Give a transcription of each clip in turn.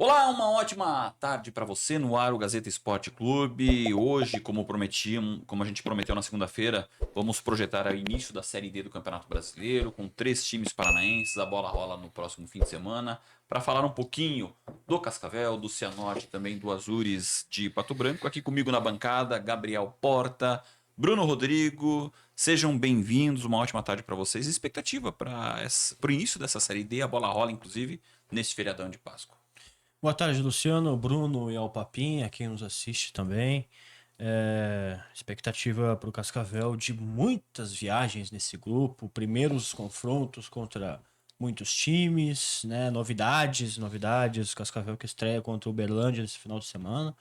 Olá, uma ótima tarde para você no ar, o Gazeta Esporte Clube. Hoje, como a gente prometeu na segunda-feira, vamos projetar o início da Série D do Campeonato Brasileiro, com 3 times paranaenses. A bola rola no próximo fim de semana, para falar um pouquinho do Cascavel, do Cianorte e também do Azures de Pato Branco. Aqui comigo na bancada, Gabriel Porta, Bruno Rodrigo. Sejam bem-vindos, uma ótima tarde para vocês. Expectativa para o início dessa Série D, a bola rola, inclusive, nesse feriadão de Páscoa. Boa tarde, Luciano, Bruno e ao Papinha, quem nos assiste também. Expectativa para o Cascavel de muitas viagens nesse grupo, primeiros confrontos contra muitos times, né? Novidades. Cascavel que estreia contra o Uberlândia nesse final de semana.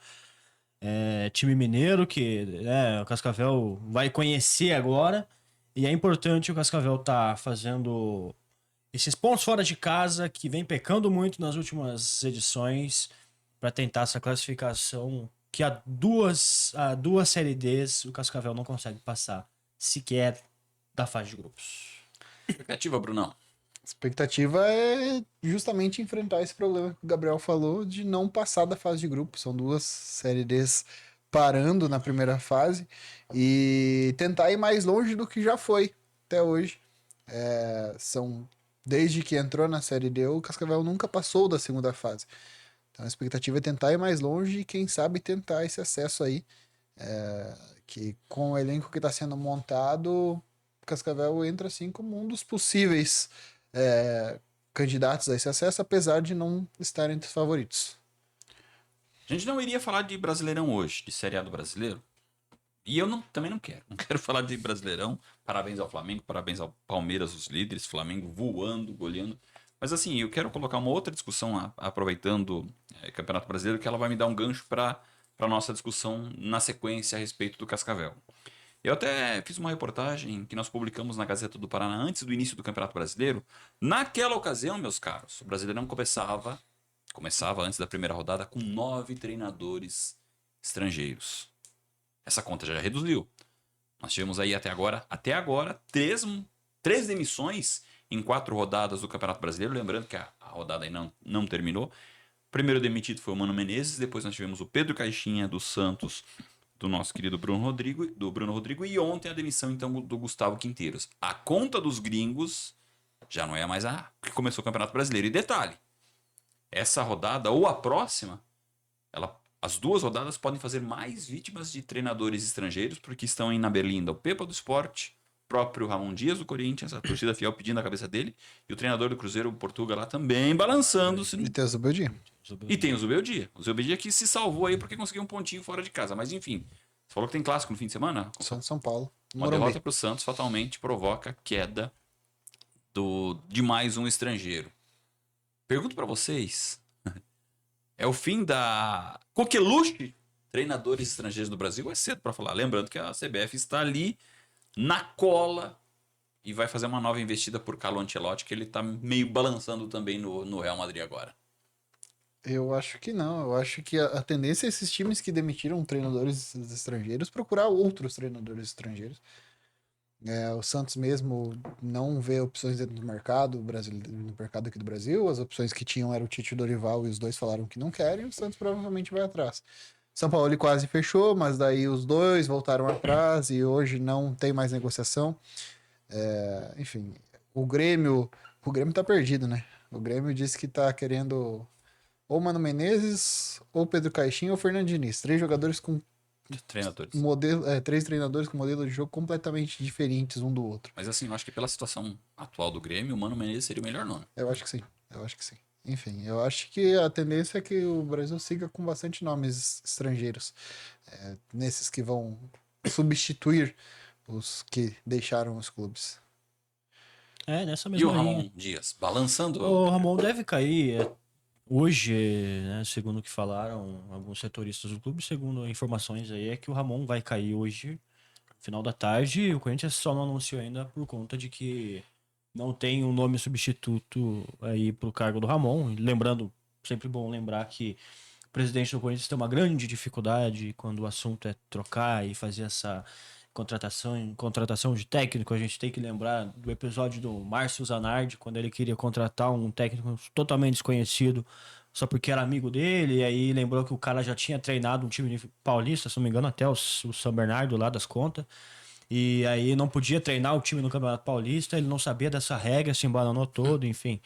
Time mineiro que o Cascavel vai conhecer agora. E é importante o Cascavel tá fazendo esses pontos fora de casa que vem pecando muito nas últimas edições para tentar essa classificação que a duas Série Ds o Cascavel não consegue passar sequer da fase de grupos. Expectativa, Brunão? Expectativa é justamente enfrentar esse problema que o Gabriel falou de não passar da fase de grupo. São duas Série Ds parando na primeira fase e tentar ir mais longe do que já foi até hoje. Desde que entrou na Série D, o Cascavel nunca passou da segunda fase. Então a expectativa é tentar ir mais longe e quem sabe tentar esse acesso aí. Que com o elenco que está sendo montado, o Cascavel entra assim como um dos possíveis candidatos a esse acesso, apesar de não estar entre os favoritos. A gente não iria falar de Brasileirão hoje, de Série A do Brasileiro. E eu também não quero. Não quero falar de Brasileirão. Parabéns ao Flamengo, parabéns ao Palmeiras, os líderes. Flamengo voando, goleando. Mas assim, eu quero colocar uma outra discussão, aproveitando o Campeonato Brasileiro, que ela vai me dar um gancho para a nossa discussão na sequência a respeito do Cascavel. Eu até fiz uma reportagem que nós publicamos na Gazeta do Paraná antes do início do Campeonato Brasileiro. Naquela ocasião, meus caros, o Brasileirão começava antes da primeira rodada com 9 treinadores estrangeiros. Essa conta já reduziu. Nós tivemos aí até agora três demissões em 4 rodadas do Campeonato Brasileiro. Lembrando que a rodada aí não terminou. O primeiro demitido foi o Mano Menezes. Depois nós tivemos o Pedro Caixinha do Santos, do nosso querido Bruno Rodrigo. E ontem a demissão então do Gustavo Quinteiros. A conta dos gringos já não é mais a que começou o Campeonato Brasileiro. E detalhe, essa rodada ou a próxima, as 2 rodadas podem fazer mais vítimas de treinadores estrangeiros, porque estão aí na Berlinda o Pepa do Sport, próprio Ramon Dias do Corinthians, a torcida fiel pedindo a cabeça dele, e o treinador do Cruzeiro, o Portuga, lá também balançando-se. E tem o Zubeldia. E tem o Zubeldia. O Zubeldia que se salvou aí porque conseguiu um pontinho fora de casa. Mas enfim, você falou que tem clássico no fim de semana? São Paulo. Uma derrota para o Santos fatalmente provoca queda de mais um estrangeiro. Pergunto para vocês, é o fim da coqueluche treinadores estrangeiros do Brasil? É cedo para falar. Lembrando que a CBF está ali na cola e vai fazer uma nova investida por Carlo Ancelotti, que ele está meio balançando também no Real Madrid agora. Eu acho que não. Eu acho que a tendência é esses times que demitiram treinadores estrangeiros procurar outros treinadores estrangeiros. O Santos mesmo não vê opções dentro do mercado brasileiro, no mercado aqui do Brasil. As opções que tinham eram o Tite e o Dorival e os dois falaram que não querem. O Santos provavelmente vai atrás. São Paulo ele quase fechou, mas daí os dois voltaram atrás e hoje não tem mais negociação. Enfim, o Grêmio tá perdido, né? O Grêmio disse que tá querendo ou Mano Menezes, ou Pedro Caixinha, ou Fernando Diniz. 3 jogadores com Treinadores. três treinadores com modelo de jogo completamente diferentes um do outro. Mas assim, eu acho que pela situação atual do Grêmio, o Mano Menezes seria o melhor nome. Eu acho que sim. Enfim, eu acho que a tendência é que o Brasil siga com bastante nomes estrangeiros. Nesses que vão substituir os que deixaram os clubes. Nessa E mesma o linha. Ramon Dias, balançando? O Ramon deve cair hoje, né, segundo o que falaram alguns setoristas do clube, segundo informações aí, é que o Ramon vai cair hoje, final da tarde, e o Corinthians só não anunciou ainda por conta de que não tem um nome substituto aí pro cargo do Ramon. Lembrando, sempre bom lembrar que o presidente do Corinthians tem uma grande dificuldade quando o assunto é trocar e fazer essa contratação de técnico. A gente tem que lembrar do episódio do Márcio Zanardi, quando ele queria contratar um técnico totalmente desconhecido só porque era amigo dele, e aí lembrou que o cara já tinha treinado um time paulista, se não me engano, até o São Bernardo lá das contas. E aí não podia treinar o time no Campeonato Paulista, ele não sabia dessa regra, se embananou todo, enfim.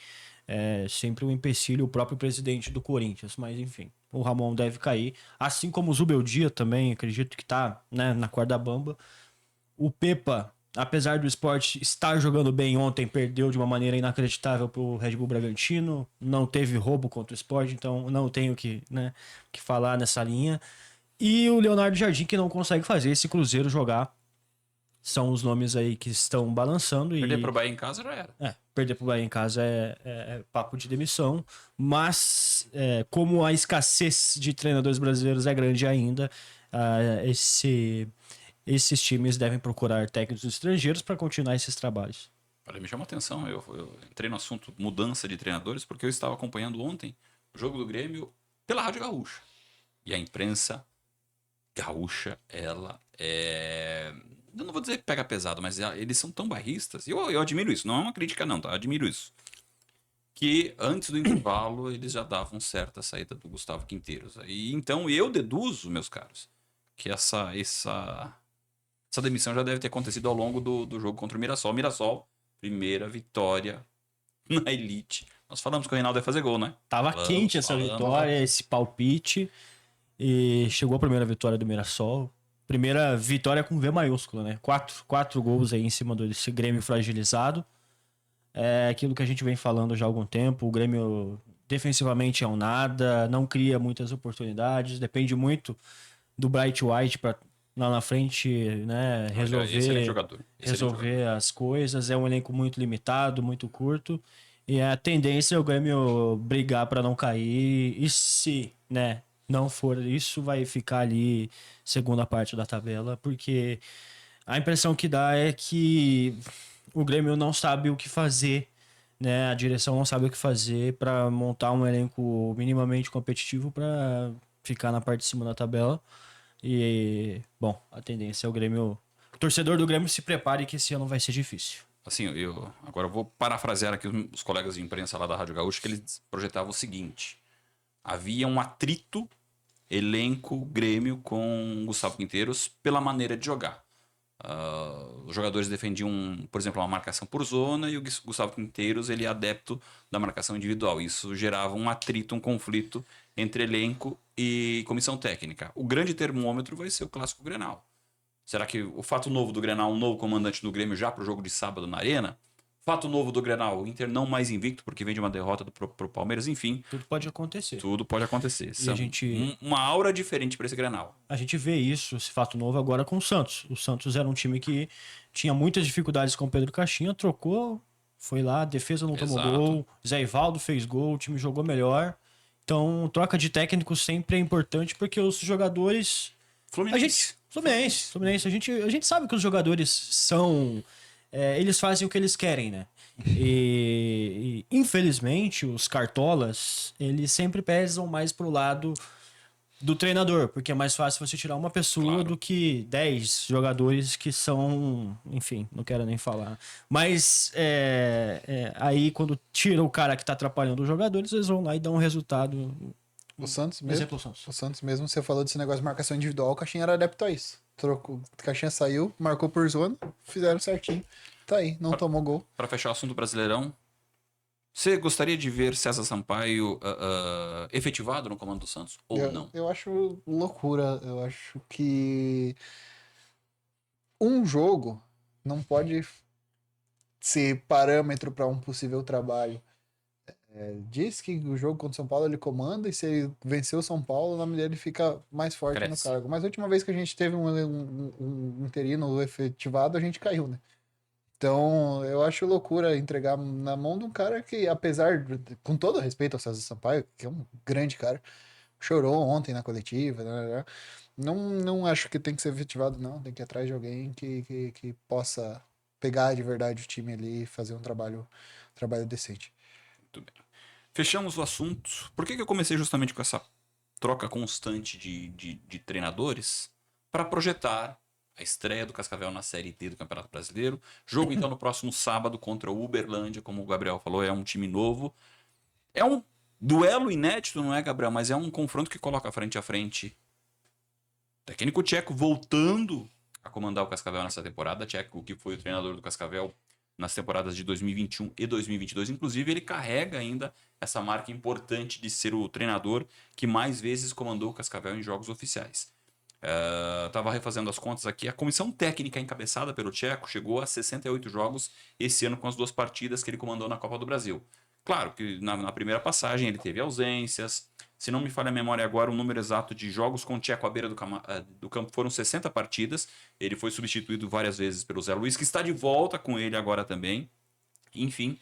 É sempre um empecilho o próprio presidente do Corinthians, mas enfim, o Ramon deve cair. Assim como o Zubeldia também, acredito que tá, né, na corda bamba. O Pepa, apesar do esporte estar jogando bem ontem, perdeu de uma maneira inacreditável pro Red Bull Bragantino. Não teve roubo contra o esporte, então não tenho que falar nessa linha. E o Leonardo Jardim, que não consegue fazer esse Cruzeiro jogar. São os nomes aí que estão balançando. Perder pro Bahia em casa já era. Perder pro Bahia em casa é papo de demissão. Mas, como a escassez de treinadores brasileiros é grande ainda, esses times devem procurar técnicos estrangeiros para continuar esses trabalhos. Olha, me chamou a atenção. Eu entrei no assunto mudança de treinadores porque eu estava acompanhando ontem o jogo do Grêmio pela Rádio Gaúcha. E a imprensa gaúcha, ela é... Eu não vou dizer que pega pesado, mas eles são tão bairristas. Eu admiro isso. Não é uma crítica, não, tá? Eu admiro isso. Que antes do intervalo eles já davam certa saída do Gustavo Quinteiros. E então eu deduzo, meus caros, que essa demissão já deve ter acontecido ao longo do jogo contra o Mirassol. Mirassol, primeira vitória na elite. Nós falamos que o Reinaldo ia fazer gol, né? Tava quente essa vitória, esse palpite. E chegou a primeira vitória do Mirassol. Primeira vitória com V maiúsculo, né? Quatro gols aí em cima desse Grêmio fragilizado. É aquilo que a gente vem falando já há algum tempo. O Grêmio defensivamente é um nada, não cria muitas oportunidades, depende muito do Bright White para lá na frente, né, resolver as coisas. É um elenco muito limitado, muito curto. E a tendência é o Grêmio brigar para não cair. E se, né, não for isso, vai ficar ali segunda parte da tabela, porque a impressão que dá é que o Grêmio não sabe o que fazer, né? A direção não sabe o que fazer para montar um elenco minimamente competitivo para ficar na parte de cima da tabela. E, bom, a tendência é o Grêmio... O torcedor do Grêmio se prepare que esse ano vai ser difícil. Assim, agora eu vou parafrasear aqui os colegas de imprensa lá da Rádio Gaúcha, que eles projetavam o seguinte: havia um atrito elenco Grêmio com Gustavo Quinteiros pela maneira de jogar. Os jogadores defendiam, por exemplo, uma marcação por zona, e o Gustavo Quinteiros ele é adepto da marcação individual. Isso gerava um atrito, um conflito entre elenco e comissão técnica. O grande termômetro vai ser o Clássico Grenal. Será que o fato novo do Grenal, um novo comandante do Grêmio já para o jogo de sábado na Arena? Fato novo do Grenal, o Inter não mais invicto porque vem de uma derrota pro Palmeiras, enfim. Tudo pode acontecer. Tudo pode acontecer. E a gente... uma aura diferente para esse Grenal. A gente vê isso, esse fato novo agora com o Santos. O Santos era um time que tinha muitas dificuldades com o Pedro Caixinha, trocou, foi lá, a defesa não tomou gol, Zé Ivaldo fez gol, o time jogou melhor. Então, troca de técnico sempre é importante porque os jogadores... Fluminense. A gente sabe que os jogadores são... eles fazem o que eles querem, né? E infelizmente, os cartolas, eles sempre pesam mais pro lado do treinador, porque é mais fácil você tirar uma pessoa do que 10 jogadores que são... Enfim, não quero nem falar. Mas aí, quando tira o cara que tá atrapalhando os jogadores, eles vão lá e dão um resultado... O Santos mesmo, você falou desse negócio de marcação individual, o Caixinha era adepto a isso. Trocou, o Caixinha saiu, marcou por zona, fizeram certinho. Tá aí, não tomou gol. Para fechar o assunto Brasileirão, você gostaria de ver César Sampaio efetivado no comando do Santos ou não? Eu acho loucura. Eu acho que um jogo não pode ser parâmetro para um possível trabalho. Diz que o jogo contra o São Paulo ele comanda, e se ele vencer o São Paulo, o nome dele fica mais forte no cargo. Mas a última vez que a gente teve um interino efetivado, a gente caiu, né? Então, eu acho loucura entregar na mão de um cara que, apesar, com todo respeito ao César Sampaio, que é um grande cara, chorou ontem na coletiva, né? Não acho que tem que ser efetivado, não. Tem que ir atrás de alguém que possa pegar de verdade o time ali e fazer um trabalho decente. Muito bem. Fechamos o assunto. Por que eu comecei justamente com essa troca constante de treinadores? Para projetar a estreia do Cascavel na Série D do Campeonato Brasileiro. Jogo, então, no próximo sábado contra o Uberlândia, como o Gabriel falou, é um time novo. É um Duelo inédito, não é, Gabriel? Mas é um confronto que coloca frente a frente. Técnico tcheco voltando a comandar o Cascavel nessa temporada. Tcheco, que foi o treinador do Cascavel nas temporadas de 2021 e 2022. Inclusive, ele carrega ainda essa marca importante de ser o treinador que mais vezes comandou o Cascavel em jogos oficiais. Estava refazendo as contas aqui. A comissão técnica encabeçada pelo tcheco chegou a 68 jogos esse ano com as 2 partidas que ele comandou na Copa do Brasil. Claro que na primeira passagem ele teve ausências. Se não me falha a memória agora, o número exato de jogos com o tcheco à beira do campo foram 60 partidas. Ele foi substituído várias vezes pelo Zé Luiz, que está de volta com ele agora também. Enfim.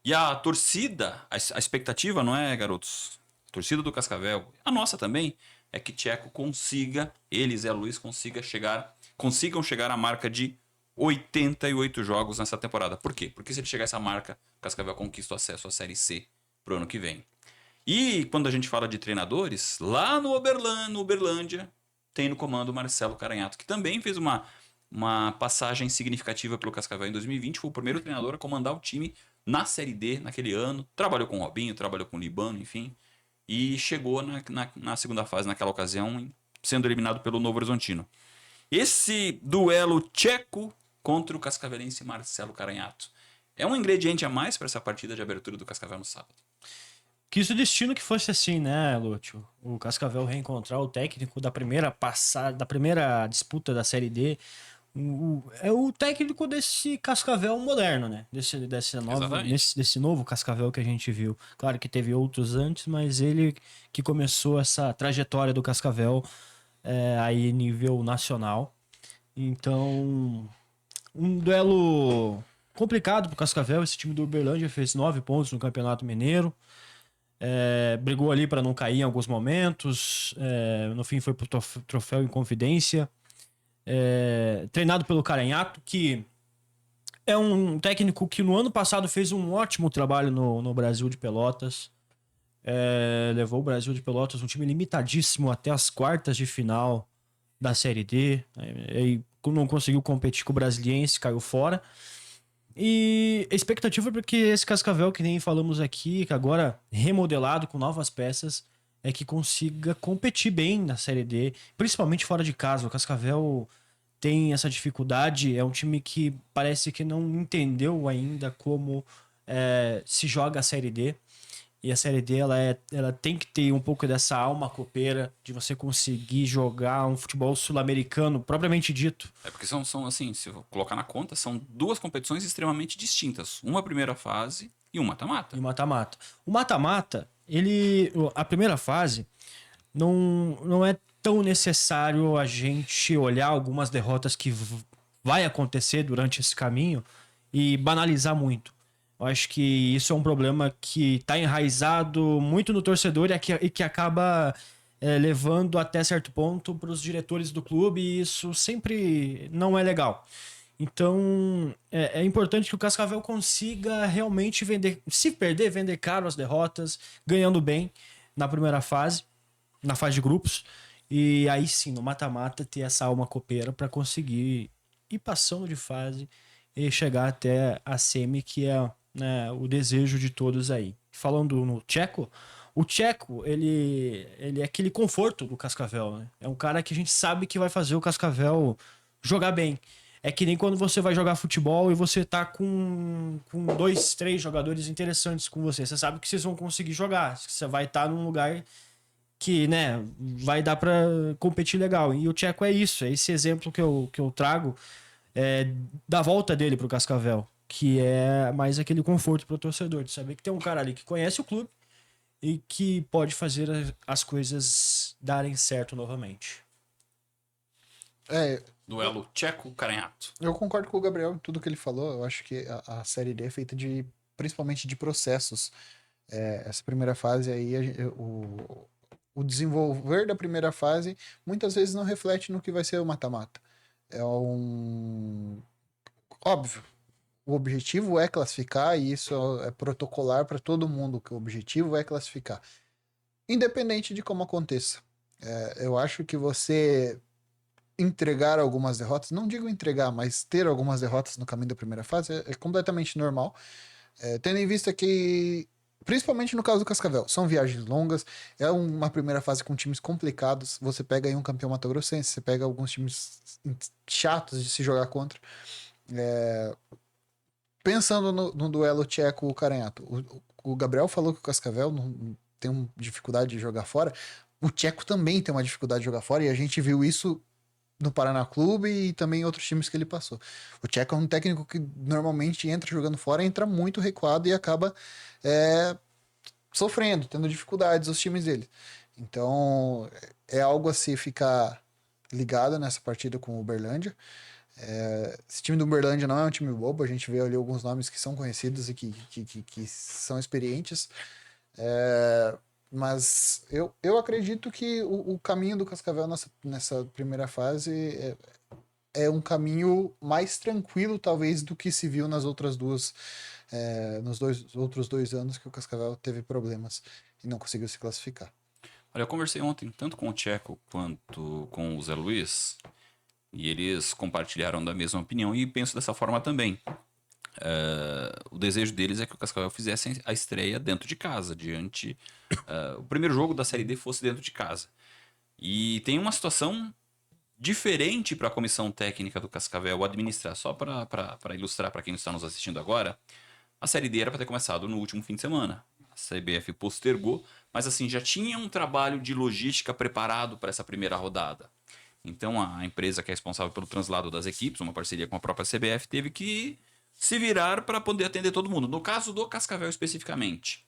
E a torcida, a expectativa, não é, garotos? A torcida do Cascavel, a nossa também, é que Tcheco consiga, ele e Zé Luiz consigam chegar à marca de 88 jogos nessa temporada. Por quê? Porque se ele chegar a essa marca, o Cascavel conquista o acesso à Série C pro ano que vem. E quando a gente fala de treinadores, lá no Uberlândia, tem no comando o Marcelo Caranhato, que também fez uma passagem significativa pelo Cascavel em 2020. Foi o primeiro treinador a comandar o time na Série D naquele ano. Trabalhou com o Robinho, trabalhou com o Libano, enfim. E chegou na segunda fase, naquela ocasião, sendo eliminado pelo Novo Horizontino. Esse duelo tcheco contra o cascavelense Marcelo Caranhato é um ingrediente a mais para essa partida de abertura do Cascavel no sábado. Quis o destino que fosse assim, né, Lúcio? O Cascavel reencontrar o técnico da primeira disputa da Série D. É o técnico desse Cascavel moderno, né? Desse novo Cascavel que a gente viu. Claro que teve outros antes, mas ele que começou essa trajetória do Cascavel aí nível nacional. Então, um duelo complicado pro Cascavel. Esse time do Uberlândia fez 9 pontos no Campeonato Mineiro. Brigou ali para não cair em alguns momentos. No fim foi pro troféu em Confidência. Treinado pelo Caranhato, que é um técnico que no ano passado fez um ótimo trabalho no Brasil de Pelotas. Levou o Brasil de Pelotas, um time limitadíssimo, até as quartas de final da Série D. E não conseguiu competir com o Brasiliense, caiu fora. E a expectativa é porque esse Cascavel, que nem falamos aqui, que agora remodelado com novas peças, é que consiga competir bem na Série D, principalmente fora de casa. O Cascavel tem essa dificuldade, é um time que parece que não entendeu ainda como se joga a Série D. E a Série D ela tem que ter um pouco dessa alma copeira de você conseguir jogar um futebol sul-americano propriamente dito. Porque são assim, se eu colocar na conta, são 2 competições extremamente distintas. Uma primeira fase e um mata-mata. E o mata-mata. O mata-mata, a primeira fase, não é tão necessário a gente olhar algumas derrotas que vai acontecer durante esse caminho e banalizar muito. Eu acho que isso é um problema que está enraizado muito no torcedor e que acaba levando até certo ponto para os diretores do clube, e isso sempre não é legal. Então, é importante que o Cascavel consiga realmente vender, se perder, vender caro as derrotas, ganhando bem na primeira fase, na fase de grupos, e aí sim, no mata-mata, ter essa alma copeira para conseguir ir passando de fase e chegar até a semi, que é o desejo de todos aí. Falando no tcheco, o tcheco, ele é aquele conforto do Cascavel, né? É um cara que a gente sabe que vai fazer o Cascavel jogar bem. É que nem quando você vai jogar futebol e você tá com 2, 3 jogadores interessantes com você. Você sabe que vocês vão conseguir jogar. Você vai estar num lugar que, né, vai dar pra competir legal. E o tcheco é isso. É esse exemplo que eu trago da volta dele pro Cascavel. Que é mais aquele conforto pro torcedor. De saber que tem um cara ali que conhece o clube e que pode fazer as coisas darem certo novamente. Duelo tcheco-caranhato. Eu concordo com o Gabriel em tudo que ele falou. Eu acho que a Série D é feita principalmente de processos. Essa primeira fase aí, o desenvolver da primeira fase muitas vezes não reflete no que vai ser o mata-mata. Óbvio, o objetivo é classificar, e isso é protocolar para todo mundo, que o objetivo é classificar. Independente de como aconteça. Eu acho que você entregar algumas derrotas, não digo entregar, mas ter algumas derrotas no caminho da primeira fase é completamente normal. Tendo em vista que Principalmente no caso do Cascavel. São viagens longas, é uma primeira fase com times complicados. Você pega aí um campeão mato-grossense, você pega alguns times chatos de se jogar contra. Pensando no duelo Tcheco-Caranhato, o Gabriel falou que o Cascavel tem uma dificuldade de jogar fora. O Tcheco também tem uma dificuldade de jogar fora, e a gente viu isso no Paraná Clube e também em outros times que ele passou. O Tcheco é um técnico que normalmente entra jogando fora, entra muito recuado e acaba sofrendo, tendo dificuldades os times dele. Então, é algo a se ficar ligado nessa partida com o Uberlândia. Esse time do Uberlândia não é um time bobo, a gente vê ali alguns nomes que são conhecidos e que são experientes. Mas eu acredito que o caminho do Cascavel nessa primeira fase é um caminho mais tranquilo, talvez, do que se viu nas outras duas, nos outros 2 anos que o Cascavel teve problemas e não conseguiu se classificar. Olha, eu conversei ontem tanto com o Tcheco quanto com o Zé Luiz, e eles compartilharam da mesma opinião e penso dessa forma também. O desejo deles é que o Cascavel fizesse a estreia dentro de casa, o primeiro jogo da Série D fosse dentro de casa. E tem uma situação diferente para a comissão técnica do Cascavel administrar, só para ilustrar para quem está nos assistindo agora. A Série D era para ter começado no último fim de semana. A CBF postergou, mas assim já tinha um trabalho de logística preparado para essa primeira rodada. Então a empresa que é responsável pelo translado das equipes, uma parceria com a própria CBF, teve que se virar para poder atender todo mundo. No caso do Cascavel especificamente,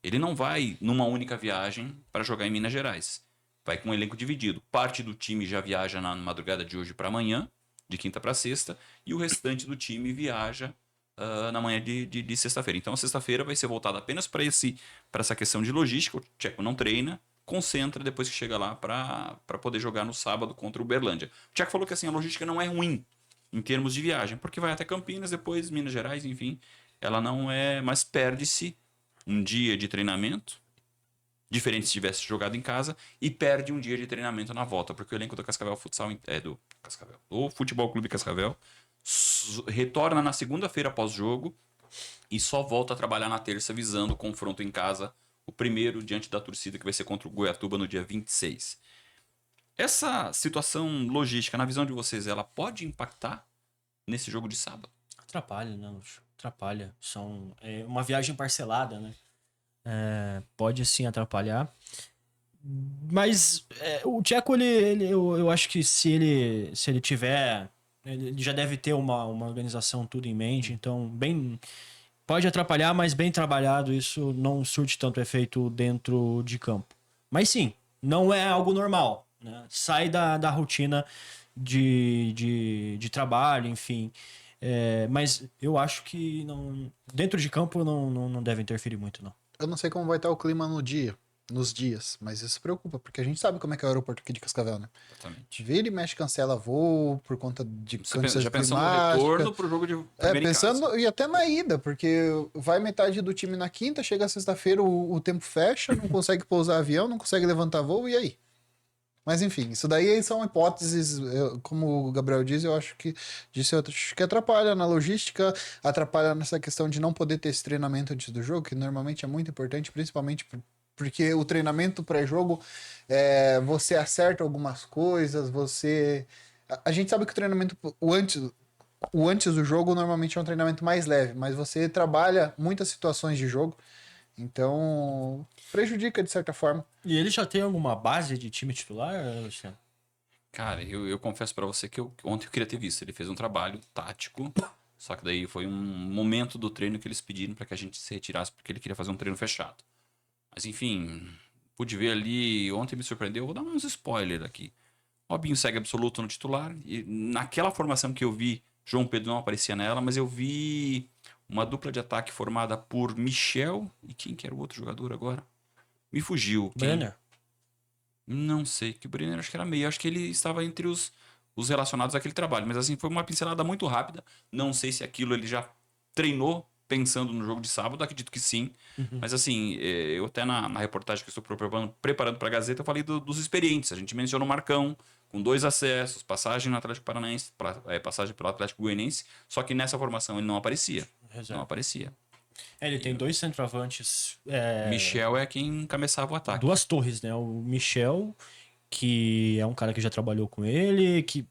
ele não vai numa única viagem para jogar em Minas Gerais. Vai com um elenco dividido. Parte do time já viaja na madrugada de hoje para amanhã, de quinta para sexta, e o restante do time viaja na manhã de sexta-feira. Então a sexta-feira vai ser voltada apenas para essa questão de logística. O Tcheco não treina, concentra depois que chega lá para poder jogar no sábado contra o Uberlândia. O Tcheco falou que assim, a logística não é ruim em termos de viagem, porque vai até Campinas, depois Minas Gerais, enfim, ela não é, mas perde-se um dia de treinamento, diferente se tivesse jogado em casa, e perde um dia de treinamento na volta, porque o elenco do Cascavel Futsal do Futebol Clube Cascavel retorna na segunda-feira após jogo e só volta a trabalhar na terça visando o confronto em casa, o primeiro diante da torcida que vai ser contra o Goiatuba no dia 26. Essa situação logística, na visão de vocês, ela pode impactar nesse jogo de sábado? Atrapalha, né, Lúcio? Atrapalha. É uma viagem parcelada, né? Pode sim atrapalhar. Mas o Tcheco, eu acho que se ele tiver. Ele já deve ter uma organização tudo em mente, então pode atrapalhar, mas bem trabalhado, isso não surte tanto efeito dentro de campo. Mas sim, não é algo normal, né? Sai da rotina de trabalho, enfim. Mas eu acho que dentro de campo não deve interferir muito, não. Eu não sei como vai estar o clima nos dias, mas isso preocupa, porque a gente sabe como é que é o aeroporto aqui de Cascavel, né? Exatamente. Vira e mexe, cancela voo por conta de condições Já pensando no climáticas. retorno pro jogo de primeira em casa. Pensando, e até na ida, porque vai metade do time na quinta, chega sexta-feira, o tempo fecha, não consegue pousar avião, não consegue levantar voo, e aí? Mas enfim, isso daí são hipóteses, como o Gabriel diz, eu acho que atrapalha na logística, atrapalha nessa questão de não poder ter esse treinamento antes do jogo, que normalmente é muito importante, principalmente porque o treinamento pré-jogo, você acerta algumas coisas, a gente sabe que o treinamento, o antes do jogo normalmente é um treinamento mais leve, mas você trabalha muitas situações de jogo, então prejudica de certa forma. E ele já tem alguma base de time titular, Luciano? Cara, eu confesso pra você que ontem eu queria ter visto. Ele fez um trabalho tático, só que daí foi um momento do treino que eles pediram pra que a gente se retirasse, porque ele queria fazer um treino fechado. Mas enfim, pude ver ali, ontem me surpreendeu, vou dar uns spoilers aqui. Robinho segue absoluto no titular, e naquela formação que eu vi, João Pedro não aparecia nela, mas eu vi uma dupla de ataque formada por Michel, e quem que era o outro jogador agora? Me fugiu. Brenner? Não sei, que o Brenner acho que era meio. Acho que ele estava entre os relacionados àquele trabalho. Mas assim, foi uma pincelada muito rápida. Não sei se aquilo ele já treinou pensando no jogo de sábado. Acredito que sim. Uhum. Mas assim, eu até na reportagem que eu estou preparando para a Gazeta, eu falei dos experientes. A gente mencionou o Marcão, com 2 acessos, passagem no Atlético Paranaense, passagem pelo Atlético Goianiense. Só que nessa formação ele não aparecia. Reserva. Não aparecia. Ele tem 2 centroavantes, Michel é quem encabeçava o ataque. 2 torres, né? O Michel, que é um cara que já trabalhou com ele, que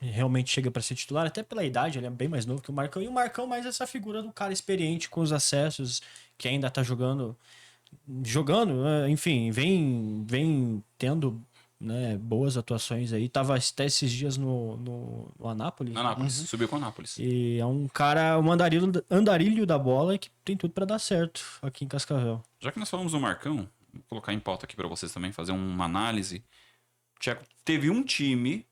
realmente chega para ser titular, até pela idade, ele é bem mais novo que o Marcão. E o Marcão mais essa figura do cara experiente com os acessos, que ainda tá jogando, né? Enfim, vem tendo, né, boas atuações aí. Tava até esses dias no Anápolis. Na Nápoles, subiu com a Nápoles. E é um cara, um andarilho da bola que tem tudo para dar certo aqui em Cascavel. Já que nós falamos do Marcão, vou colocar em pauta aqui para vocês também, fazer uma análise. O Tcheco teve um time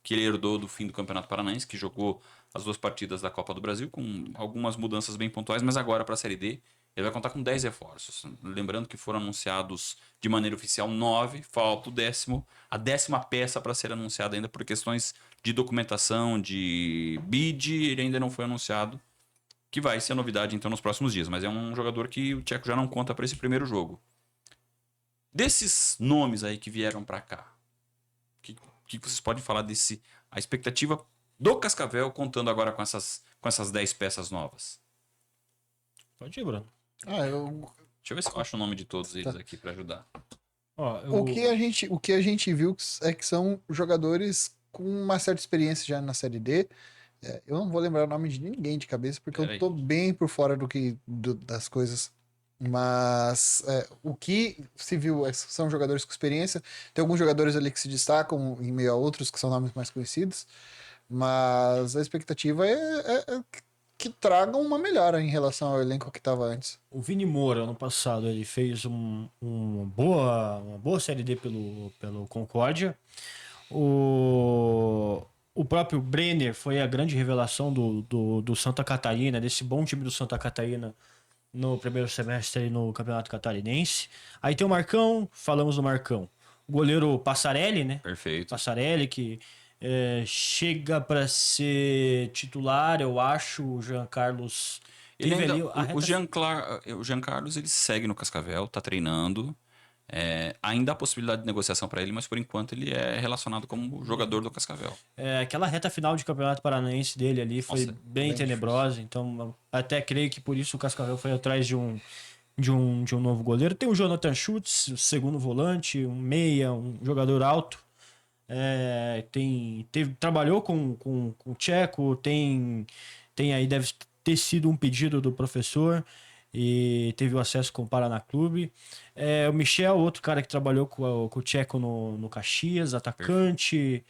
que ele herdou do fim do Campeonato Paranaense, que jogou as 2 partidas da Copa do Brasil, com algumas mudanças bem pontuais, mas agora para a Série D ele vai contar com 10 reforços. Lembrando que foram anunciados de maneira oficial 9, falta a 10ª peça para ser anunciada ainda por questões de documentação, de bid, ele ainda não foi anunciado, que vai ser a novidade então nos próximos dias, mas é um jogador que o Tcheco já não conta para esse primeiro jogo. Desses nomes aí que vieram para cá, que vocês podem falar a expectativa do Cascavel contando agora com essas 10 peças novas? Pode ir, Bruno. Ah, Deixa eu ver se eu acho o nome de todos eles aqui para ajudar. Ó, o que a gente viu é que são jogadores com uma certa experiência já na Série D. Eu não vou lembrar o nome de ninguém de cabeça, porque eu tô bem por fora das coisas. Mas o que se viu são jogadores com experiência. Tem alguns jogadores ali que se destacam em meio a outros que são nomes mais conhecidos. Mas a expectativa é que tragam uma melhora em relação ao elenco que estava antes. O Vini Moura, ano passado, ele fez uma boa Série D pelo Concórdia. O próprio Brenner foi a grande revelação do Santa Catarina, desse bom time do Santa Catarina no primeiro semestre no Campeonato Catarinense. Aí tem o Marcão, falamos do Marcão. O goleiro Passarelli, né? Perfeito. Passarelli, que chega para ser titular, eu acho. O Jean Carlos. O Jean Carlos ele segue no Cascavel, tá treinando. Ainda há possibilidade de negociação para ele, mas por enquanto ele é relacionado como jogador do Cascavel. Aquela reta final de Campeonato Paranaense dele ali foi bem tenebrosa, difícil. Então até creio que por isso o Cascavel foi atrás de um novo goleiro. Tem o Jonathan Schutz, o segundo volante, um meia, um jogador alto. Trabalhou com o Tcheco, tem aí, deve ter sido um pedido do professor e teve o acesso com o Paraná Clube. O Michel, outro cara que trabalhou com o Tcheco no Caxias, atacante.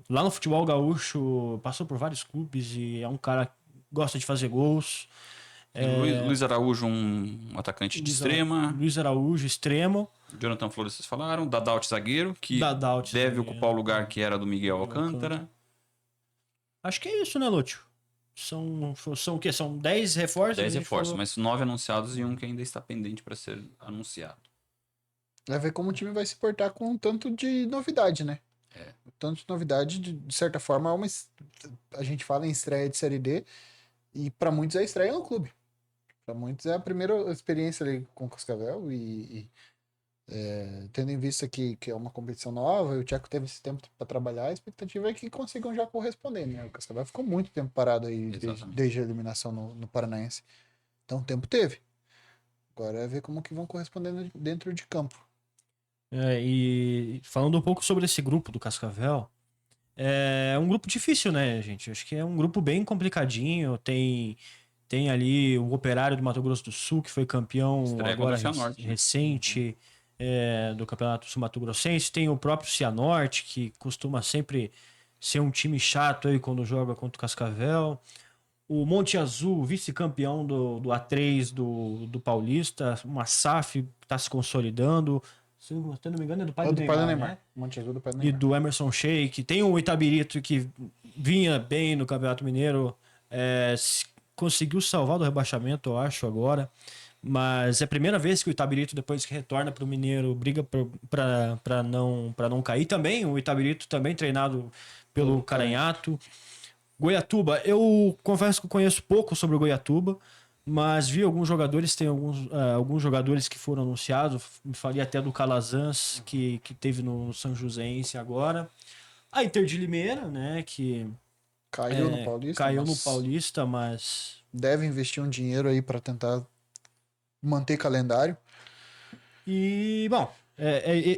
Lá no futebol gaúcho, passou por vários clubes e é um cara que gosta de fazer gols. Luiz Araújo, um atacante de extrema. Luiz Araújo, extremo. Jonathan Flores, vocês falaram. Dadalt, zagueiro, que deve ocupar o lugar que era do Miguel Alcântara. Acho que é isso, né, Lúcio? São o quê? São 10 reforços? 10 reforços, mas 9 anunciados e um que ainda está pendente para ser anunciado. Vai ver como o time vai se portar com um tanto de novidade, né? O tanto de novidade, de certa forma, a gente fala em estreia de Série D e para muitos é estreia no clube. Para muitos é a primeira experiência ali com o Cascavel tendo em vista que é uma competição nova e o Tcheco teve esse tempo para trabalhar, a expectativa é que consigam já corresponder, né? O Cascavel ficou muito tempo parado aí desde a eliminação no Paranaense. Então o tempo teve. Agora é ver como que vão corresponder dentro de campo. E falando um pouco sobre esse grupo do Cascavel, é um grupo difícil, né, gente? Acho que é um grupo bem complicadinho. Tem ali o Operário do Mato Grosso do Sul, que foi campeão agora recente do Campeonato Sul-Mato Grossense. Tem o próprio Cianorte, que costuma sempre ser um time chato aí quando joga contra o Cascavel. O Monte Azul, vice-campeão do A3 do Paulista. Uma SAF está se consolidando. Se eu não me engano, é do pai do Neymar. Né? Monte Azul do pai do Neymar. E do Emerson Sheik. Tem o Itabirito, que vinha bem no Campeonato Mineiro. Conseguiu salvar do rebaixamento, eu acho, agora. Mas é a primeira vez que o Itabirito, depois que retorna para o Mineiro, briga para não cair. Também o Itabirito, também treinado pelo Caranhato. Goiatuba, eu confesso que eu conheço pouco sobre o Goiatuba, mas vi alguns jogadores, tem alguns jogadores que foram anunciados. Me falei até do Calazans, que teve no São Joséense agora. A Inter de Limeira, né, que caiu no Paulista. No Paulista, mas deve investir um dinheiro aí para tentar manter calendário. E, bom,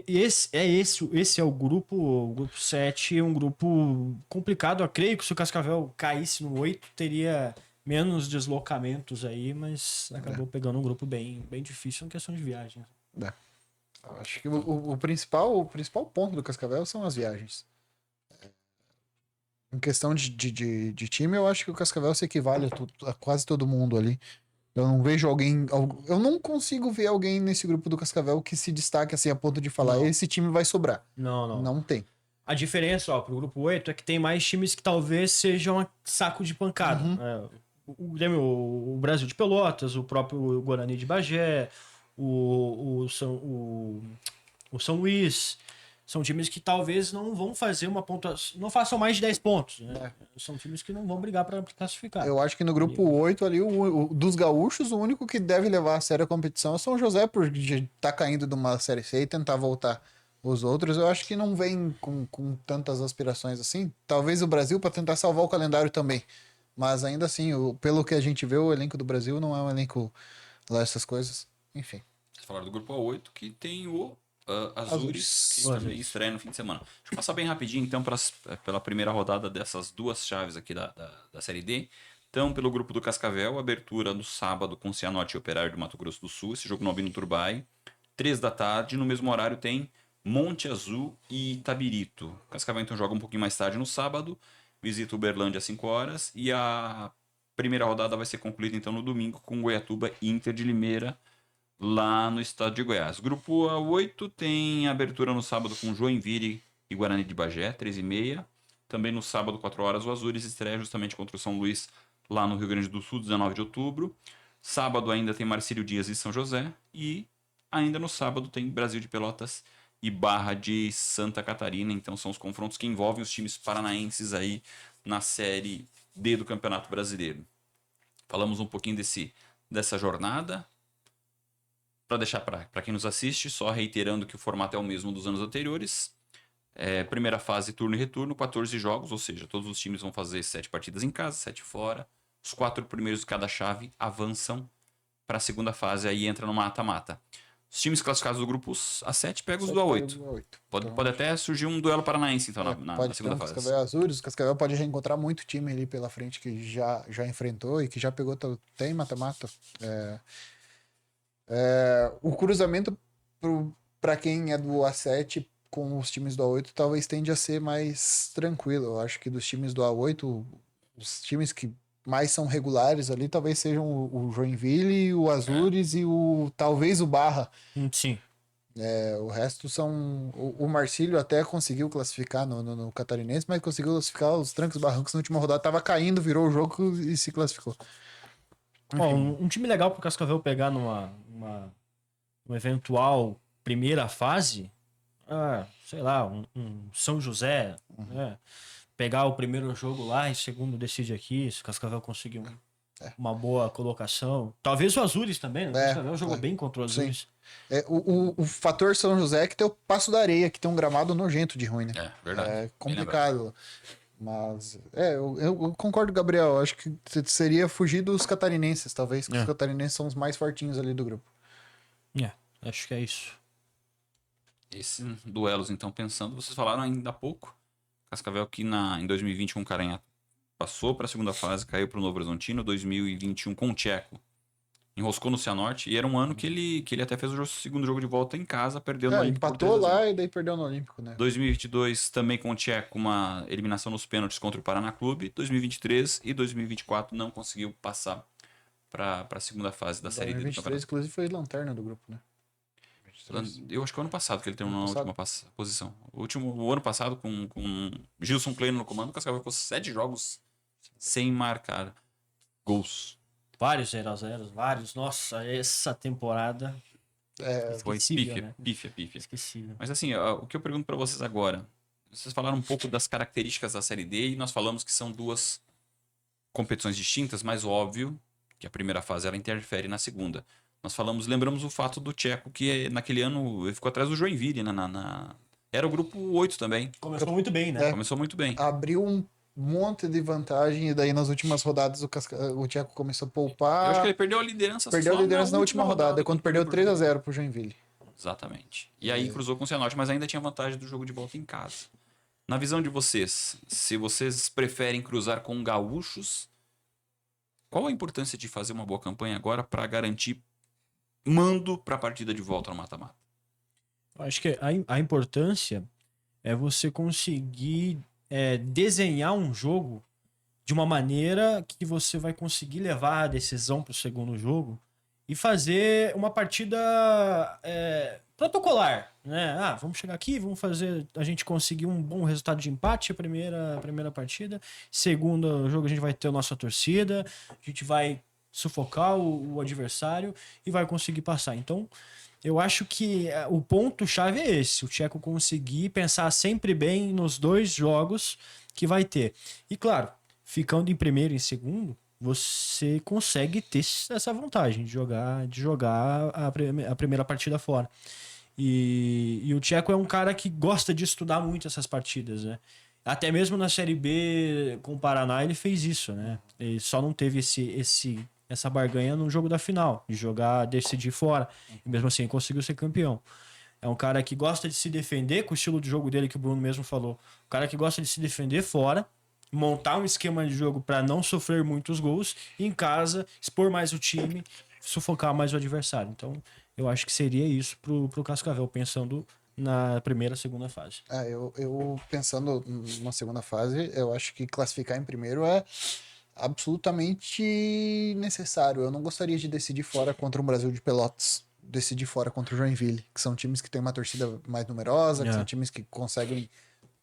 esse é o grupo 7, um grupo complicado. Eu creio que se o Cascavel caísse no 8, teria menos deslocamentos aí, mas acabou pegando um grupo bem difícil em questão de viagem. Eu acho que o principal ponto do Cascavel são as viagens. Em questão de time, eu acho que o Cascavel se equivale a quase todo mundo ali. Eu não vejo alguém. Eu não consigo ver alguém nesse grupo do Cascavel que se destaque assim a ponto de falar: Não. esse time vai sobrar. Não. Não tem. A diferença, ó, pro grupo 8 é que tem mais times que talvez sejam saco de pancada. Uhum. O Grêmio, o Brasil de Pelotas, o próprio Guarani de Bagé, o São Luís. São times que talvez não vão fazer uma pontuação, não façam mais de 10 pontos. Né? São times que não vão brigar para classificar. Eu acho que no grupo 8 ali, dos gaúchos, o único que deve levar a sério a competição é o São José, por estar caindo de uma Série C e tentar voltar. Os outros eu acho que não vêm com tantas aspirações assim. Talvez o Brasil para tentar salvar o calendário também. Mas ainda assim, pelo que a gente vê, o elenco do Brasil não é um elenco lá essas coisas. Enfim. Vocês falaram do grupo A8, que tem o Azures, Azures. que também estreia no fim de semana. Deixa eu passar bem rapidinho, então, pela primeira rodada dessas duas chaves aqui da Série D. Então, pelo grupo do Cascavel, abertura no sábado com Cianorte e Operário do Mato Grosso do Sul. Esse jogo no Albino Turbay. 3 da tarde. No mesmo horário tem Monte Azul e Itabirito. O Cascavel, então, joga um pouquinho mais tarde no sábado. Visita Uberlândia às 5 horas. E a primeira rodada vai ser concluída, então, no domingo com Goiatuba e Inter de Limeira, lá no estado de Goiás. Grupo A8 tem abertura no sábado com Joinville e Guarani de Bagé, 13h30. Também no sábado, 4 horas, o Azures estreia justamente contra o São Luís, lá no Rio Grande do Sul, 19 de outubro. Sábado ainda tem Marcílio Dias e São José. E ainda no sábado tem Brasil de Pelotas e Barra de Santa Catarina. Então são os confrontos que envolvem os times paranaenses aí na Série D do Campeonato Brasileiro. Falamos um pouquinho dessa jornada. Para deixar para quem nos assiste, só reiterando que o formato é o mesmo dos anos anteriores. Primeira fase, turno e retorno, 14 jogos, ou seja, todos os times vão fazer 7 partidas em casa, 7 fora. Os 4 primeiros de cada chave avançam para a segunda fase, aí entra no mata-mata. Os times classificados do grupo A7 pegam os do A8. Pode até surgir um duelo paranaense, então, na segunda fase. Cascavel Azures, o Cascavel pode reencontrar muito time ali pela frente que já enfrentou e que já pegou, tem mata-mata. O cruzamento para quem é do A7 com os times do A8 talvez tende a ser mais tranquilo. Eu acho que dos times do A8, os times que mais são regulares ali talvez sejam o Joinville, o Azures e talvez o Barra. Sim. O resto são. O Marcílio até conseguiu classificar no Catarinense, mas conseguiu classificar os trancos barrancos na última rodada. Tava caindo, virou o jogo e se classificou. Ó, um time legal pro Cascavel pegar numa eventual primeira fase, sei lá, um São José, né? Pegar o primeiro jogo lá e segundo decide aqui, se o Cascavel conseguir uma boa colocação. Talvez o Azures também, né? O Cascavel jogou bem contra o Azures. O fator São José é que tem o Passo da Areia, que tem um gramado nojento de ruim, né? Verdade. É complicado. Mas, eu concordo, Gabriel. Acho que seria fugir dos catarinenses, talvez. Que os catarinenses são os mais fortinhos ali do grupo. Acho que é isso. Esses duelos, então, pensando, vocês falaram ainda há pouco. Cascavel que em 2020 com o Caranha passou para a segunda fase, caiu para o Novo Horizontino. 2021 com o Tcheco enroscou no Cianorte. E era um ano que ele até fez o segundo jogo de volta em casa, perdeu no Olímpico. Empatou lá e daí perdeu no Olímpico, né? 2022 também com o Tcheco, uma eliminação nos pênaltis contra o Paraná Clube. 2023 e 2024 não conseguiu passar para a segunda fase da Série D do campeonato. Inclusive foi lanterna do grupo, né? Eu acho que é o ano passado que ele terminou na última posição. O ano passado, com Gilson Kleino no comando, o Cascavel ficou 7 jogos sem marcar gols. Vários 0x0, vários. Nossa, essa temporada foi pífia. Esquecível. Mas assim, o que eu pergunto para vocês agora, vocês falaram um pouco das características da Série D e nós falamos que são duas competições distintas, mas óbvio que a primeira fase ela interfere na segunda. Nós lembramos o fato do Tcheco, que naquele ano ele ficou atrás do Joinville, era o grupo 8 também. Começou muito bem, né? Começou muito bem. Abriu monte de vantagem, e daí nas últimas rodadas o Tcheco começou a Eu acho que poupar, ele perdeu a liderança perdeu a só liderança na última rodada, quando perdeu pro 3-0 pro Joinville. Exatamente. E aí cruzou com o Cianorte, mas ainda tinha vantagem do jogo de volta em casa. Na visão de vocês, se vocês preferem cruzar com gaúchos, qual a importância de fazer uma boa campanha agora para garantir mando para a partida de volta no mata-mata? Eu acho que a importância é você conseguir desenhar um jogo de uma maneira que você vai conseguir levar a decisão para o segundo jogo e fazer uma partida protocolar, né? Ah, vamos chegar aqui, vamos fazer a gente conseguir um bom resultado de empate a primeira partida. Segundo jogo a gente vai ter a nossa torcida, a gente vai sufocar o adversário e vai conseguir passar. Então, eu acho que o ponto-chave é esse: o Tcheco conseguir pensar sempre bem nos dois jogos que vai ter. E claro, ficando em primeiro e em segundo, você consegue ter essa vantagem de jogar a primeira partida fora. E o Tcheco é um cara que gosta de estudar muito essas partidas, né? Até mesmo na Série B com o Paraná ele fez isso, né? Ele só não teve essa barganha no jogo da final, de decidir fora. E mesmo assim conseguiu ser campeão. É um cara que gosta de se defender com o estilo de jogo dele que o Bruno mesmo falou. Um cara que gosta de se defender fora, montar um esquema de jogo para não sofrer muitos gols e em casa expor mais o time, sufocar mais o adversário. Então, eu acho que seria isso pro Cascavel, pensando na primeira, segunda fase. Eu pensando numa segunda fase, eu acho que classificar em primeiro é absolutamente necessário. Eu não gostaria de decidir fora contra o Brasil de Pelotas, decidir fora contra o Joinville, que são times que têm uma torcida mais numerosa, que são times que conseguem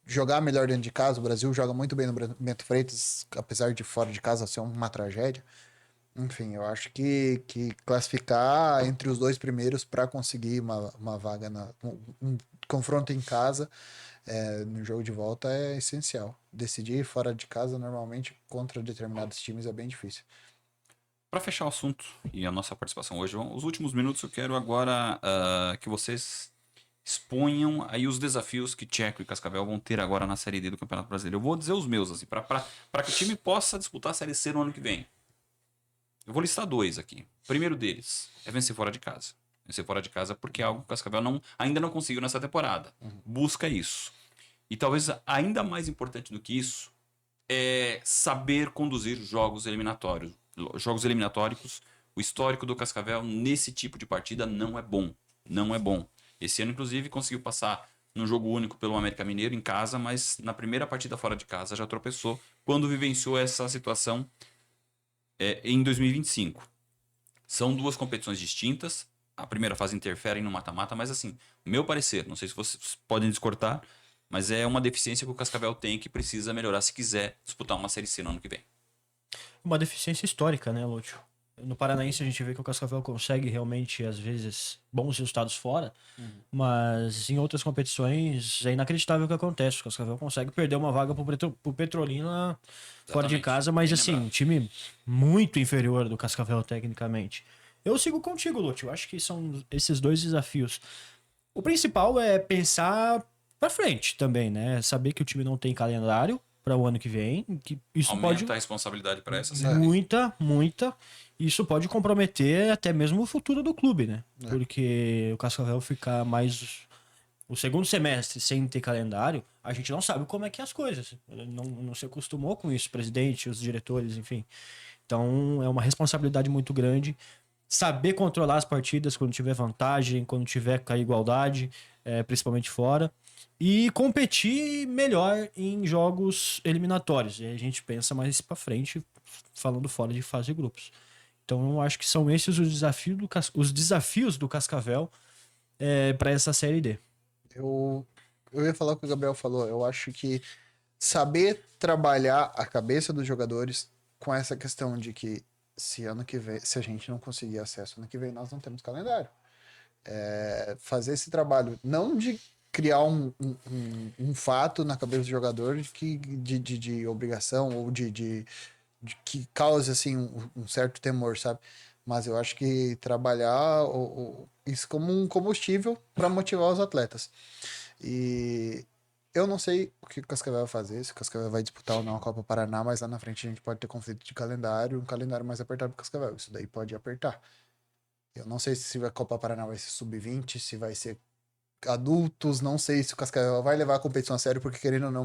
jogar melhor dentro de casa. O Brasil joga muito bem no Bento Freitas, apesar de fora de casa ser uma tragédia. Enfim, eu acho que classificar entre os dois primeiros para conseguir uma vaga um confronto em casa no jogo de volta é essencial. Decidir fora de casa normalmente contra determinados times é bem difícil. Para fechar o assunto e a nossa participação hoje, os últimos minutos eu quero agora que vocês exponham aí os desafios que Tcheco e Cascavel vão ter agora na Série D do Campeonato Brasileiro. Eu vou dizer os meus, assim, para que o time possa disputar a Série C no ano que vem. Eu vou listar dois aqui. O primeiro deles é vencer fora de casa. Vencer fora de casa porque é algo que o Cascavel ainda não conseguiu nessa temporada. Busca isso. E talvez ainda mais importante do que isso é saber conduzir jogos eliminatórios. Jogos eliminatórios, o histórico do Cascavel nesse tipo de partida não é bom. Não é bom. Esse ano, inclusive, conseguiu passar num jogo único pelo América Mineiro em casa, mas na primeira partida fora de casa já tropeçou quando vivenciou essa situação em 2025. São duas competições distintas. A primeira fase interfere no mata-mata, mas assim, meu parecer, não sei se vocês podem discordar, mas é uma deficiência que o Cascavel tem que precisa melhorar se quiser disputar uma Série C no ano que vem. Uma deficiência histórica, né, Lúcio? No Paranaense a gente vê que o Cascavel consegue realmente, às vezes, bons resultados fora, mas em outras competições é inacreditável o que acontece. O Cascavel consegue perder uma vaga pro Petrolina fora de Exatamente, casa, mas bem assim, lembrado. um time muito inferior do Cascavel tecnicamente. Eu sigo contigo, Lúcio. Eu acho que são esses dois desafios. O principal é pensar pra frente também, né? Saber que o time não tem calendário para o ano que vem, que isso pode Aumenta a responsabilidade para essa Série D. muita. Isso pode comprometer até mesmo o futuro do clube, né? Porque o Cascavel ficar mais o segundo semestre sem ter calendário, a gente não sabe como é que é as coisas. Não se acostumou com isso, o presidente, os diretores, enfim. Então é uma responsabilidade muito grande. Saber controlar as partidas quando tiver vantagem, quando tiver com a igualdade, principalmente fora. E competir melhor em jogos eliminatórios. E aí a gente pensa mais pra frente, falando fora de fase de grupos. Então eu acho que são esses os desafios do Cascavel para essa Série D. Eu ia falar o que o Gabriel falou. Eu acho que saber trabalhar a cabeça dos jogadores com essa questão de que se ano que vem, se a gente não conseguir acesso ano que vem, nós não temos calendário. Fazer esse trabalho, não de criar um fato na cabeça do jogador de obrigação ou de que cause assim um certo temor, sabe? Mas eu acho que trabalhar isso como um combustível para motivar os atletas. E Eu não sei o que o Cascavel vai fazer, se o Cascavel vai disputar ou não a Copa Paraná, mas lá na frente a gente pode ter conflito de calendário, um calendário mais apertado pro Cascavel. Isso daí pode apertar. Eu não sei se a Copa Paraná vai ser sub-20, se vai ser adultos, não sei se o Cascavel vai levar a competição a sério, porque querendo ou não,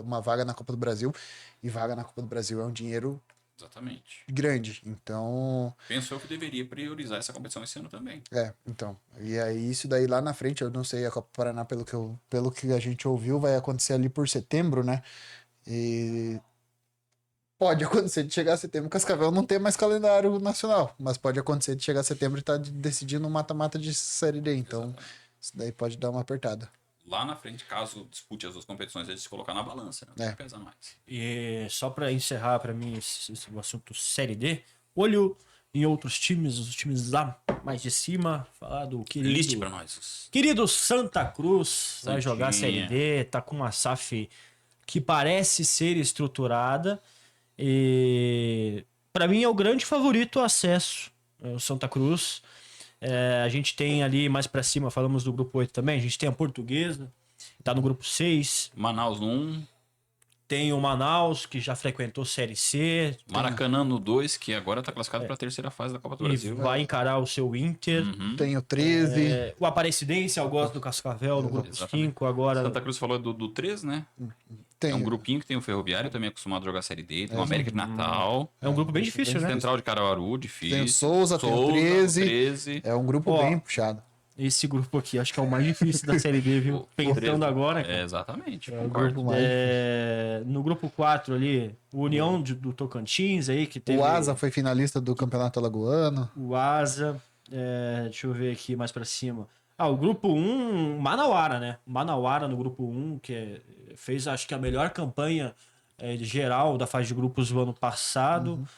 uma vaga na Copa do Brasil, e vaga na Copa do Brasil é um dinheiro Exatamente. grande. Então, Pensou que deveria priorizar essa competição esse ano também. então. E aí, isso daí lá na frente, eu não sei, a Copa Paraná, pelo que a gente ouviu, vai acontecer ali por setembro, né? E pode acontecer de chegar a setembro, o Cascavel não ter mais calendário nacional, mas pode acontecer de chegar a setembro e estar decidindo um mata-mata de Série D, então Exatamente. isso daí pode dar uma apertada. Lá na frente, caso dispute as duas competições, eles se colocar na balança, né? É. Pesa mais. E só pra encerrar pra mim o assunto Série D, olho em outros times, os times lá mais de cima, falar do Liste pra nós. querido Santa Cruz, vai Santinha. jogar Série D, tá com uma SAF que parece ser estruturada e pra mim é o grande favorito ao acesso, o Santa Cruz. A gente tem ali mais pra cima, falamos do grupo 8 também, a gente tem a Portuguesa, tá no grupo 6, Manaus no 1, tem o Manaus, que já frequentou Série C, Maracanã no 2, que agora tá classificado pra terceira fase da Copa do e Brasil. vai encarar o seu Inter. Uhum. Tem o 13, O Aparecidense, eu gosto do Cascavel, no grupo Exatamente. 5, agora... Santa Cruz falou do 3, né? tem É um grupinho que tem o Ferroviário, também acostumado a jogar Série D. Tem o América de Natal. É um grupo bem difícil, né? Central de Caruaru, difícil. tem o Souza, tem o 13. 13. É um grupo Ó, bem puxado. Esse grupo aqui, acho que é o mais difícil da Série D, viu? O Pensando 13. agora, cara. Exatamente, É o concordo. grupo mais No grupo 4 ali, o União do Tocantins aí, que teve O Asa foi finalista do Campeonato Alagoano. o Asa. Deixa eu ver aqui mais pra cima. O grupo 1, Manauara, né? Manauara no grupo 1, fez acho que a melhor campanha geral da fase de grupos do ano passado.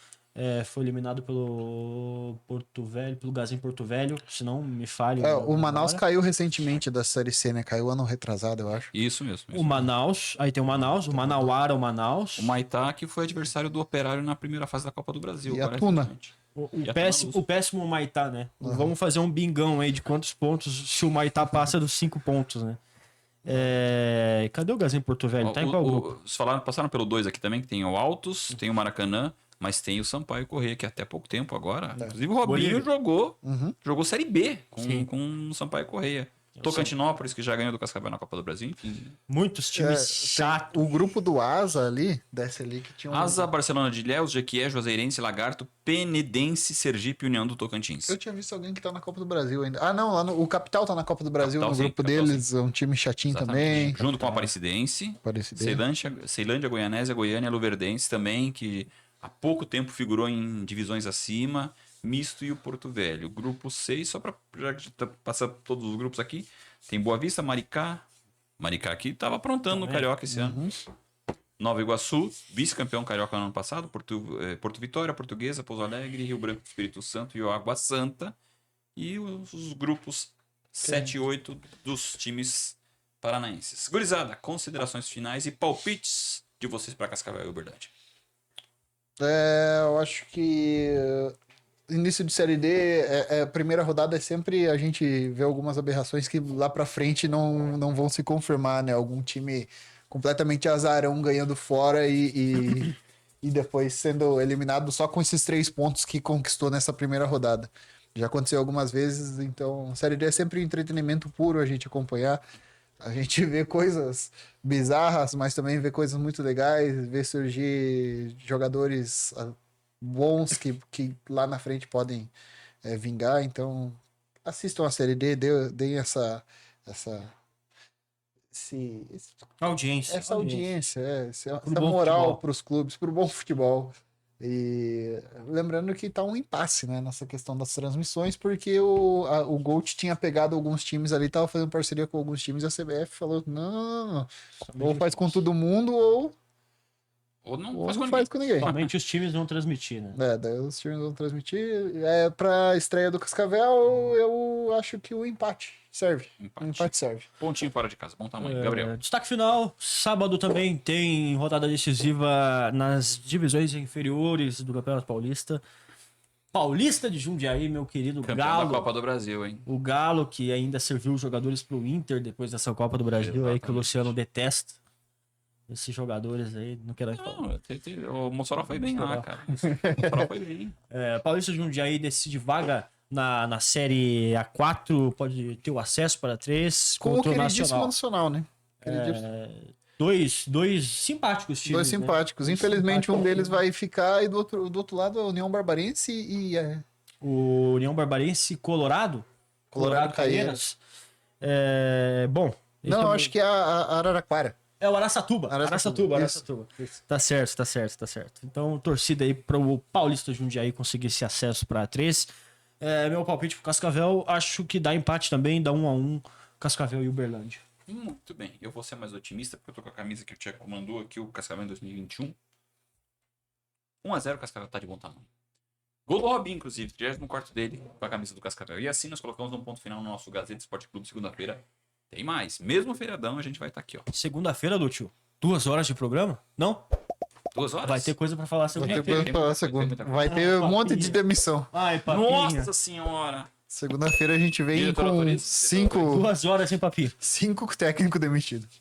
Foi eliminado pelo Porto Velho, pelo Gazinho Porto Velho, se não me falhe. O Manaus agora. caiu recentemente da Série C, né? Caiu ano retrasado, eu acho. Isso mesmo. O Manaus, aí tem o Manaus, o Manauara, o Manaus. O Maitá, que foi adversário do Operário na primeira fase da Copa do Brasil. E a agora, Tuna. recentemente. O E a péssimo, Tuna o péssimo Maitá, né? Vamos fazer um bingão aí de quantos pontos se o Maitá passa dos 5 pontos, né? Cadê o Gazinho Porto Velho? Tá em qual grupo? Passaram pelo 2 aqui também, que tem o Altos, tem o Maracanã, mas tem o Sampaio Corrêa, que até pouco tempo agora. Inclusive o Robinho Bolívia. jogou Série B Sim. com o Sampaio Corrêa. Tocantinópolis, que já ganhou do Cascavel na Copa do Brasil, enfim. Muitos times chatos. O grupo do Asa ali, desce ali, que tinha um... Asa, Barcelona de Ilhéus, Jequié, Juazeirense, Lagarto, Penedense, Sergipe e União do Tocantins. Eu tinha visto alguém que tá na Copa do Brasil ainda. Ah, não, o Capital tá na Copa do Brasil, Capital, no sim, grupo Capital, deles, é um time chatinho Exatamente. também. Junto com a Aparecidense, Aparecidense. Ceilândia, Goianésia, Goiânia, Luverdense também, que há pouco tempo figurou em divisões acima, Misto e o Porto Velho. Grupo 6, só para passar todos os grupos aqui, tem Boa Vista, Maricá. Maricá aqui estava aprontando no Carioca esse ano. Nova Iguaçu, vice-campeão carioca no ano passado, Porto Vitória, Portuguesa, Pouso Alegre, Rio Branco, Espírito Santo e o Água Santa. E os grupos 7 e 8 dos times paranaenses. Gurizada, considerações finais e palpites de vocês para Cascavel e Uberlândia. Eu acho que início de Série D, a primeira rodada é sempre a gente vê algumas aberrações que lá pra frente não vão se confirmar, né? Algum time completamente azarão ganhando fora e depois sendo eliminado só com esses 3 pontos que conquistou nessa primeira rodada. Já aconteceu algumas vezes, então Série D é sempre entretenimento puro a gente acompanhar. A gente vê coisas bizarras, mas também vê coisas muito legais, vê surgir jogadores bons que lá na frente podem vingar. Então, assistam a Série D, deem essa Audiência. audiência, essa Pro bom moral futebol. para os clubes, para o bom futebol. E lembrando que tá um impasse, né, nessa questão das transmissões, porque o Gold tinha pegado alguns times ali, tava fazendo parceria com alguns times, e a CBF falou, não, ou faz com todo mundo, Ou não ou faz com não ninguém. faz com ninguém. Somente os times vão transmitir, né? Daí os times vão transmitir. Pra estreia do Cascavel, eu acho que o empate serve. O empate serve. Pontinho fora de casa, bom tamanho. Gabriel. Destaque final, sábado também tem rodada decisiva nas divisões inferiores do Campeonato Paulista. Paulista de Jundiaí, meu querido Campeão Galo. da Copa do Brasil, hein? O Galo, que ainda serviu os jogadores pro Inter depois dessa Copa do Brasil aí, que o Exatamente. Luciano detesta. Esses jogadores aí, não quero falar. Não, o Mossoró foi bem lá, cara. O Mossoró foi bem. Paulista de Jundiaí decide vaga na Série A4, pode ter o acesso para 3 Com o contra o queridíssimo Nacional. Nacional, né? Queridíssimo. Dois simpáticos times. Dois né? simpáticos. Infelizmente, um deles vai ficar e do outro lado é a União Barbarense e O União Barbarense Colorado. Colorado Calheiras. Bom. esse Não, é eu o- acho que é a Araraquara. É o Araçatuba. Araçatuba, Araçatuba. Tá certo. Então, torcida aí pro Paulista Jundiaí conseguir esse acesso pra 3. Meu palpite pro Cascavel, acho que dá empate também, dá 1-1, Cascavel e Uberlândia. Muito bem. Eu vou ser mais otimista, porque eu tô com a camisa que o Tcheco mandou aqui, o Cascavel em 2021. 1-0, o Cascavel tá de bom tamanho. Gol do Robinho, inclusive, 34º dele, com a camisa do Cascavel. E assim nós colocamos um ponto final no nosso Gazeta Esporte Clube, segunda-feira. Tem mais. Mesmo feriadão, a gente vai estar aqui, ó. Segunda-feira, Lúcio, 2 horas de programa? Não? 2 horas? Vai ter coisa pra falar Vai ter segunda-feira. coisa tem pra falar muita coisa, segunda. tem muita Vai ter um monte de papinha. demissão. Ai, papinha. Nossa senhora! Segunda-feira a gente vem Diretor com autoriza, 5 2 horas sem papinho. técnicos demitidos.